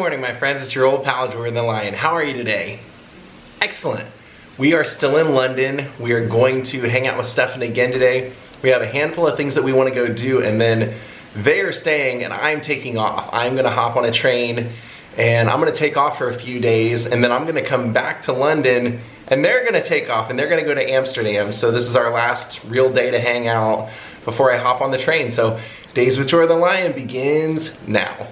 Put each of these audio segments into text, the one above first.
morning, my friends. It's your old pal, Jordan the Lion. How are you today? Excellent. We are still in London. We are going to hang out with Stefan again today. We have a handful of things that we want to go do, and then they are staying and I'm taking off. I'm gonna hop on a train and I'm gonna take off for a few days, and then I'm gonna come back to London and they're gonna take off and they're gonna go to Amsterdam. So this is our last real day to hang out before I hop on the train. So Daze with Jordan the Lion begins now.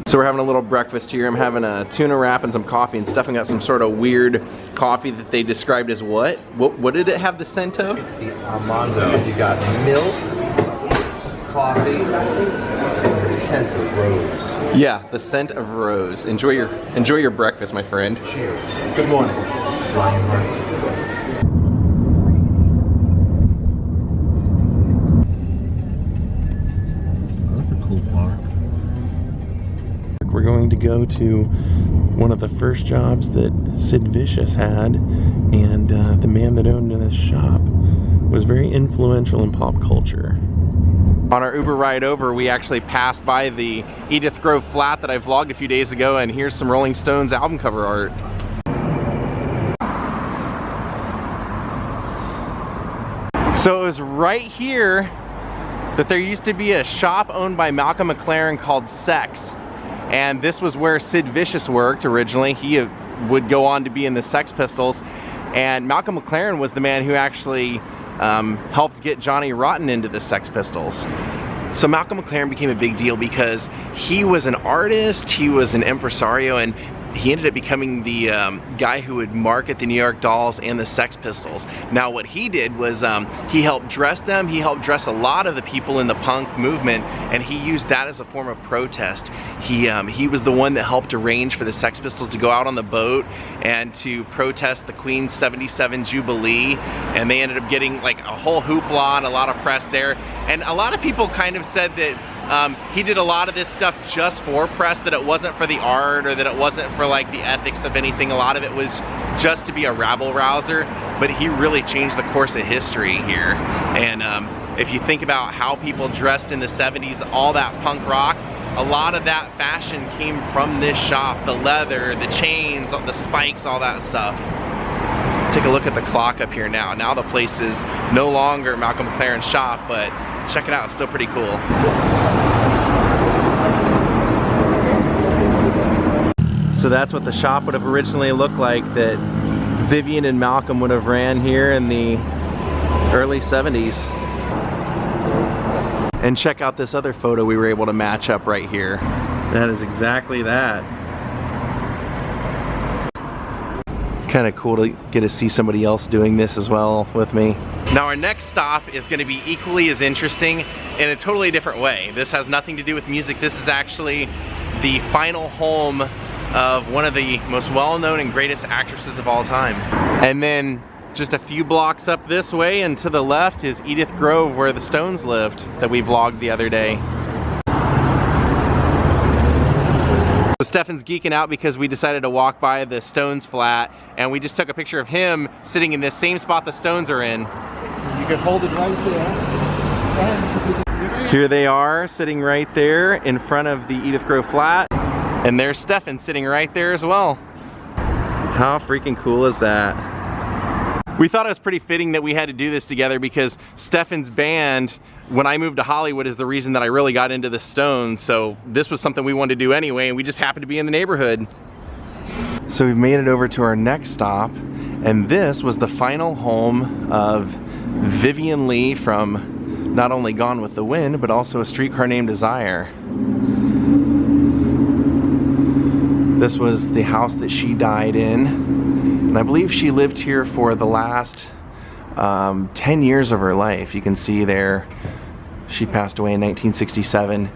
So we're having a little breakfast here. I'm having a tuna wrap and some coffee, and Stefan got some sort of weird coffee that they described as what? What did it have the scent of? It's the Armando. You got milk, coffee, and the scent of rose. Yeah, the scent of rose. Enjoy your breakfast, my friend. Cheers. Good morning. That's a cool park. We're going to go to one of the first jobs that Sid Vicious had, and the man that owned this shop was very influential in pop culture. On our Uber ride over, we actually passed by the Edith Grove flat that I vlogged a few days ago, and here's some Rolling Stones album cover art. So it was right here that there used to be a shop owned by Malcolm McLaren called Sex. And this was where Sid Vicious worked originally. He would go on to be in the Sex Pistols. And Malcolm McLaren was the man who actually helped get Johnny Rotten into the Sex Pistols. So Malcolm McLaren became a big deal because he was an artist, he was an impresario, and he ended up becoming the guy who would market the New York Dolls and the Sex Pistols. Now what he did was he helped dress them, he helped dress a lot of the people in the punk movement, and he used that as a form of protest. He was the one that helped arrange for the Sex Pistols to go out on the boat and to protest the Queen's 77 Jubilee, and they ended up getting like a whole hoopla and a lot of press there. And a lot of people kind of said that he did a lot of this stuff just for press, that it wasn't for the art or that it wasn't for like the ethics of anything. A lot of it was just to be a rabble rouser, but he really changed the course of history here. And if you think about how people dressed in the 70s, all that punk rock, a lot of that fashion came from this shop. The leather, the chains, the spikes, all that stuff. Take a look at the clock up here now. Now the place is no longer Malcolm McLaren's shop, but check it out, it's still pretty cool. So that's what the shop would have originally looked like that Vivian and Malcolm would have ran here in the early 70s. And check out this other photo we were able to match up right here. That is exactly that. Kind of cool to get to see somebody else doing this as well with me. Now our next stop is going to be equally as interesting in a totally different way. This has nothing to do with music. This is actually the final home of one of the most well-known and greatest actresses of all time. And then just a few blocks up this way and to the left is Edith Grove, where the Stones lived, that we vlogged the other day. So Stefan's geeking out because we decided to walk by the Stones flat, and we just took a picture of him sitting in this same spot the Stones are in. You can hold it right there. Here they are, sitting right there in front of the Edith Grove flat, and there's Stefan sitting right there as well. How freaking cool is that? We thought it was pretty fitting that we had to do this together because Stefan's band, when I moved to Hollywood, is the reason that I really got into the Stones. So this was something we wanted to do anyway, and we just happened to be in the neighborhood. So we've made it over to our next stop, and this was the final home of Vivien Leigh from not only Gone with the Wind, but also A Streetcar Named Desire. This was the house that she died in, and I believe she lived here for the last 10 years of her life. You can see there, she passed away in 1967.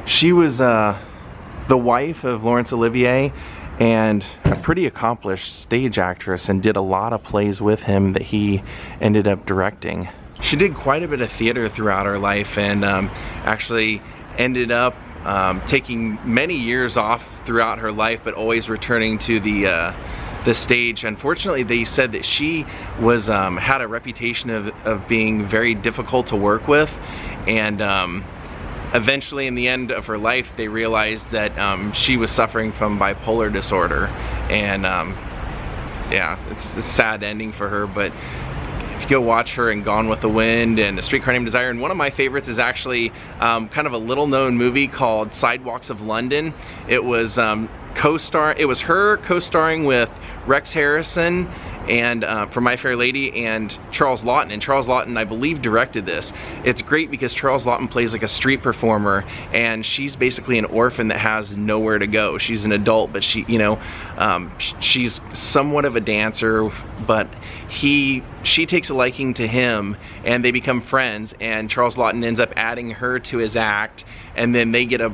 She was the wife of Laurence Olivier and a pretty accomplished stage actress, and did a lot of plays with him that he ended up directing. She did quite a bit of theater throughout her life, and actually ended up taking many years off throughout her life, but always returning to the stage. Unfortunately, they said that she was had a reputation of being very difficult to work with, and eventually in the end of her life they realized that she was suffering from bipolar disorder, and yeah, it's a sad ending for her. But if you go watch her in Gone with the Wind and A Streetcar Named Desire, and one of my favorites is actually kind of a little known movie called Sidewalks of London. It was her co-starring with Rex Harrison and from My Fair Lady, and Charles Laughton. And Charles Laughton, I believe, directed this. It's great because Charles Laughton plays like a street performer, and she's basically an orphan that has nowhere to go. She's an adult, but she, you know, she's somewhat of a dancer, but she takes a liking to him, and they become friends, and Charles Laughton ends up adding her to his act, and then they get a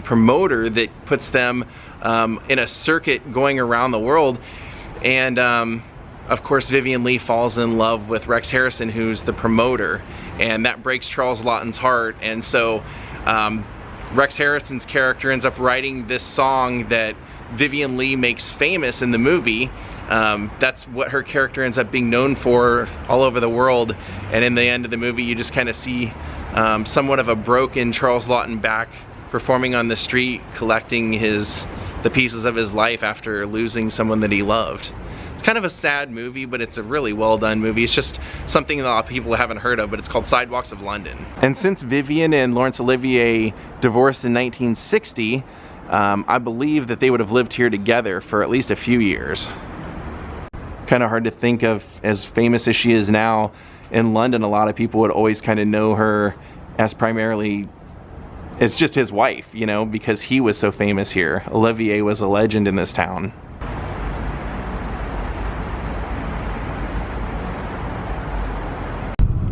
promoter that puts them in a circuit going around the world. And of course, Vivien Leigh falls in love with Rex Harrison, who's the promoter, and that breaks Charles Laughton's heart. And so Rex Harrison's character ends up writing this song that Vivien Leigh makes famous in the movie. That's what her character ends up being known for all over the world. And in the end of the movie, you just kind of see somewhat of a broken Charles Laughton back performing on the street, collecting the pieces of his life after losing someone that he loved. It's kind of a sad movie, but it's a really well done movie. It's just something that a lot of people haven't heard of, but it's called Sidewalks of London. And since Vivien and Laurence Olivier divorced in 1960, I believe that they would have lived here together for at least a few years. Kind of hard to think of, as famous as she is now in London, a lot of people would always kind of know her as primarily it's just his wife, you know, because he was so famous here. Olivier was a legend in this town.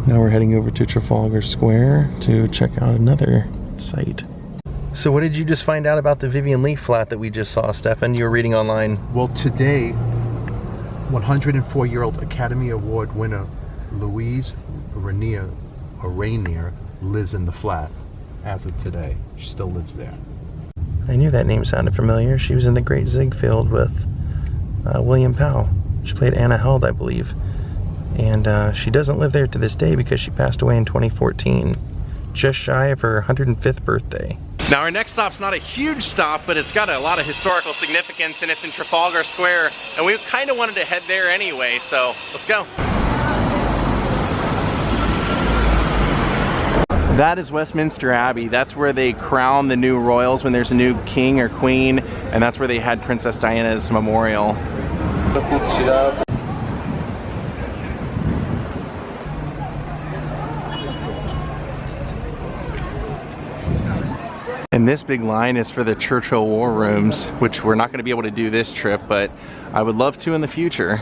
Now we're heading over to Trafalgar Square to check out another site. So what did you just find out about the Vivien Leigh flat that we just saw, Stefan? You were reading online. Well, today, 104-year-old Academy Award winner Louise Rainier lives in the flat as of today. She still lives there. I knew that name sounded familiar. She was in The Great Ziegfeld with William Powell. She played Anna Held, I believe. And she doesn't live there to this day because she passed away in 2014, just shy of her 105th birthday. Now our next stop's not a huge stop, but it's got a lot of historical significance, and it's in Trafalgar Square, and we kind of wanted to head there anyway, so let's go. That is Westminster Abbey. That's where they crown the new royals when there's a new king or queen, and that's where they had Princess Diana's memorial. And this big line is for the Churchill War Rooms, which we're not going to be able to do this trip, but I would love to in the future.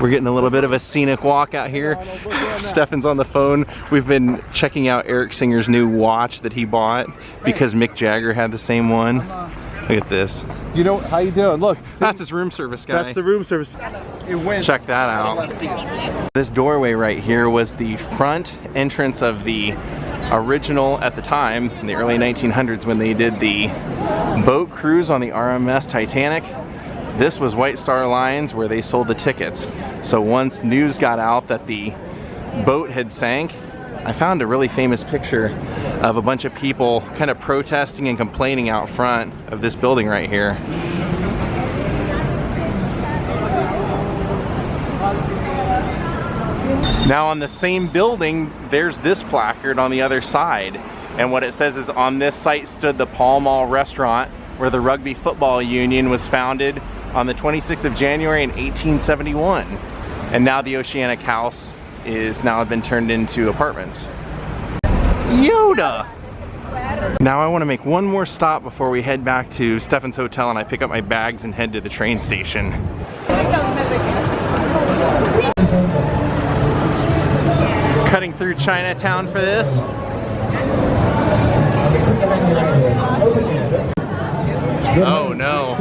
We're getting a little bit of a scenic walk out here. Stefan's on the phone. We've been checking out Eric Singer's new watch that he bought because Mick Jagger had the same one. Look at this. You know, how you doing? Look. That's his room service guy. That's the room service. It wins. Check that out. This doorway right here was the front entrance of the original, at the time, in the early 1900s, when they did the boat cruise on the RMS Titanic. This was White Star Lines, where they sold the tickets. So once news got out that the boat had sank, I found a really famous picture of a bunch of people kind of protesting and complaining out front of this building right here. Now on the same building, there's this placard on the other side. And what it says is, on this site stood the Pall Mall restaurant where the Rugby Football Union was founded on the 26th of January in 1871. And now the Oceanic House is now been turned into apartments. Yoda! Now I want to make one more stop before we head back to Stefan's hotel and I pick up my bags and head to the train station. Cutting through Chinatown for this. Oh no.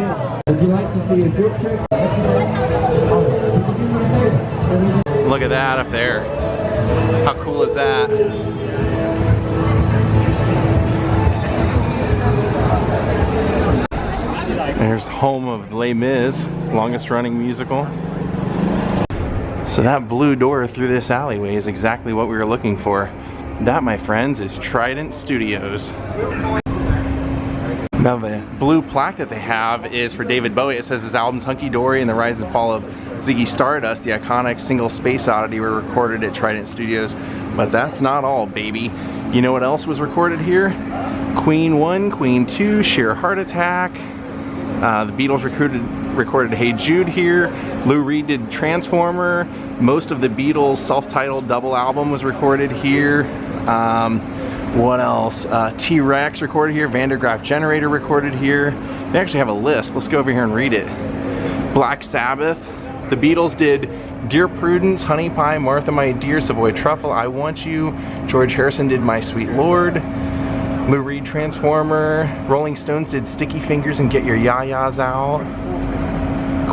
Look at that up there. How cool is that? There's home of Les Mis, longest running musical. So that blue door through this alleyway is exactly what we were looking for. That, my friends, is Trident Studios. Now the blue plaque that they have is for David Bowie. It says his albums Hunky Dory and The Rise and Fall of Ziggy Stardust, the iconic single Space Oddity, were recorded at Trident Studios. But that's not all, baby. You know what else was recorded here? Queen 1, Queen 2, Sheer Heart Attack. The Beatles recorded Hey Jude here. Lou Reed did Transformer. Most of the Beatles' self-titled double album was recorded here. What else? T-Rex recorded here. Van der Graaf Generator recorded here. They actually have a list. Let's go over here and read it. Black Sabbath. The Beatles did Dear Prudence, Honey Pie, Martha My Dear, Savoy Truffle, I Want You. George Harrison did My Sweet Lord. Lou Reed Transformer. Rolling Stones did Sticky Fingers and Get Your Ya-Ya's Out.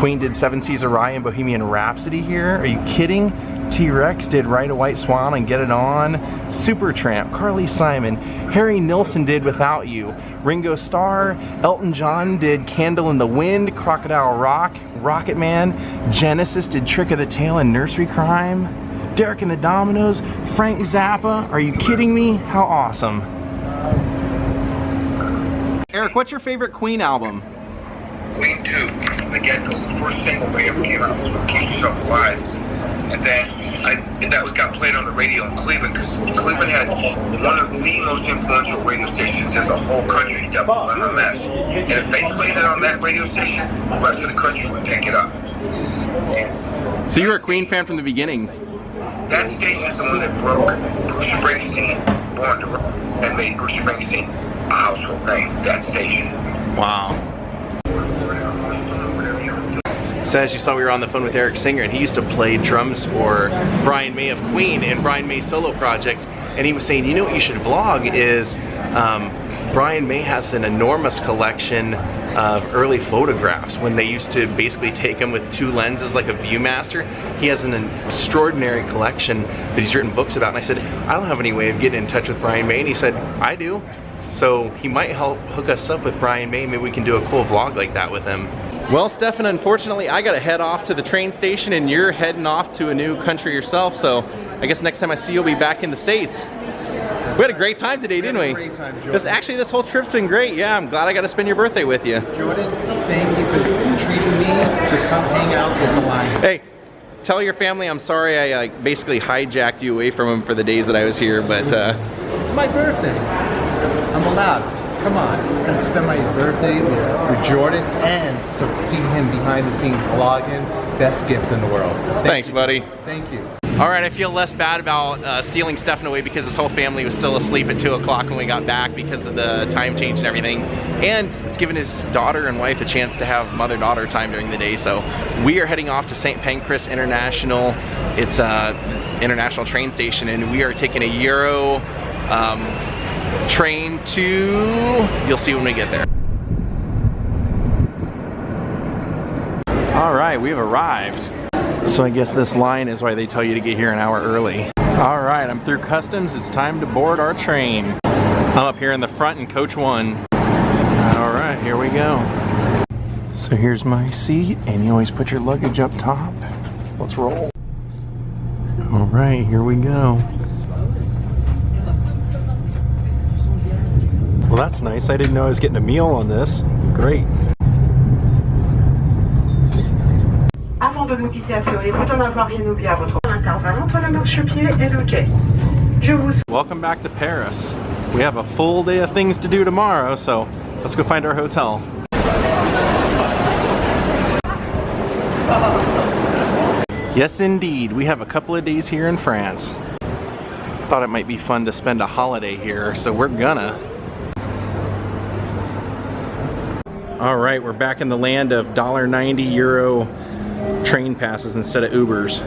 Queen did Seven Seas of Rye and Bohemian Rhapsody here. Are you kidding? T-Rex did Ride a White Swan and Get It On. Supertramp, Carly Simon. Harry Nilsson did Without You. Ringo Starr. Elton John did Candle in the Wind, Crocodile Rock, Rocket Man. Genesis did Trick of the Tail and Nursery Crime. Derek and the Dominoes. Frank Zappa. Are you kidding me? How awesome. Eric, what's your favorite Queen album? Queen 2, the get-go, the first single they ever came out was with Keep Yourself Alive. And then that got played on the radio in Cleveland, because Cleveland had one of the most influential radio stations in the whole country, WMMS. And if they played it on that radio station, the rest of the country would pick it up. And so you were a Queen fan from the beginning? That station is the one that broke Bruce Springsteen, Born to Run, and made Bruce Springsteen a household name, that station. Wow. So as you saw, we were on the phone with Eric Singer, and he used to play drums for Brian May of Queen and Brian May's solo project. And he was saying, you know what you should vlog is, Brian May has an enormous collection of early photographs when they used to basically take them with two lenses like a Viewmaster. He has an extraordinary collection that he's written books about. And I said, I don't have any way of getting in touch with Brian May. And he said, I do. So he might help hook us up with Brian May. Maybe we can do a cool vlog like that with him. Well, Stefan, unfortunately, I gotta head off to the train station, and you're heading off to a new country yourself, so I guess next time I see you, you'll be back in the States. We had a great time today, didn't we? Great time, Jordan. Actually, this whole trip's been great. Yeah, I'm glad I got to spend your birthday with you. Jordan, thank you for treating me to come hang out with the line. Hey, tell your family I'm sorry I basically hijacked you away from them for the days that I was here, but... It's my birthday. I'm allowed. Come on, I'm gonna spend my birthday with Jordan and to see him behind the scenes vlogging. Best gift in the world. Thanks, buddy. Thank you. All right, I feel less bad about stealing Stefan away because his whole family was still asleep at 2 o'clock when we got back because of the time change and everything. And it's given his daughter and wife a chance to have mother-daughter time during the day. So we are heading off to St. Pancras International. It's an international train station, and we are taking a Euro train to, you'll see when we get there. All right, we've arrived. So I guess this line is why they tell you to get here an hour early. All right, I'm through customs. It's time to board our train. I'm up here in the front in coach 1. All right, here we go. So here's my seat, and you always put your luggage up top. Let's roll. All right, here we go. Well, that's nice. I didn't know I was getting a meal on this. Great. Avant de nous quitter, assurez-vous d'en avoir rien oublié à votre intervalle entre le marchepied et le quai. Je vous... Welcome back to Paris. We have a full day of things to do tomorrow, so let's go find our hotel. Yes, indeed. We have a couple of days here in France. Thought it might be fun to spend a holiday here, so we're gonna. All right, we're back in the land of $1.90 Euro train passes instead of Ubers.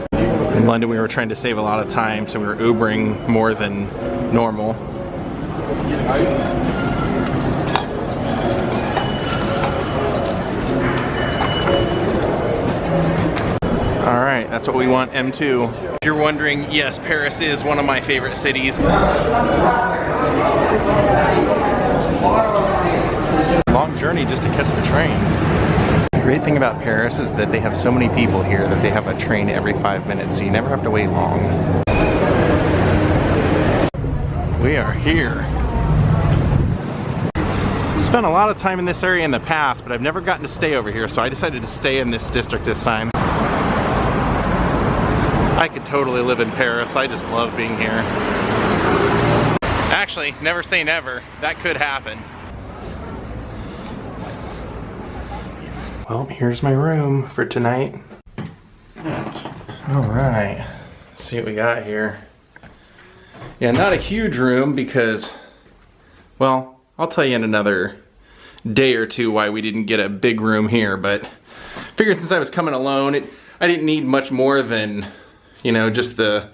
In London, we were trying to save a lot of time, so we were Ubering more than normal. All right, that's what we want, M2. If you're wondering, yes, Paris is one of my favorite cities. Long journey just to catch the train. great thing about Paris is that they have so many people here that they have a train every 5 minutes, so you never have to wait long. We are here. Spent a lot of time in this area in the past, but I've never gotten to stay over here, so I decided to stay in this district this time. I could totally live in Paris. I just love being here. Actually, never say never. That could happen. Well, here's my room for tonight. All right, let's see what we got here. Yeah, not a huge room because, well, I'll tell you in another day or two why we didn't get a big room here, but figured since I was coming alone, I didn't need much more than, you know, just the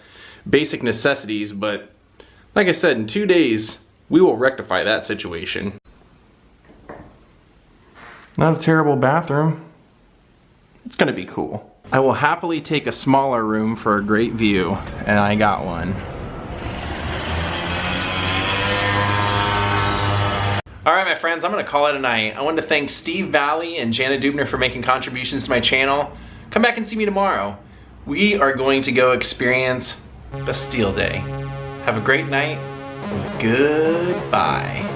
basic necessities, but like I said, in 2 days, we will rectify that situation. Not a terrible bathroom. It's gonna be cool. I will happily take a smaller room for a great view, and I got one. All right, my friends, I'm gonna call it a night. I wanted to thank Steve Valley and Jana Dubner for making contributions to my channel. Come back and see me tomorrow. We are going to go experience Bastille Day. Have a great night. Goodbye.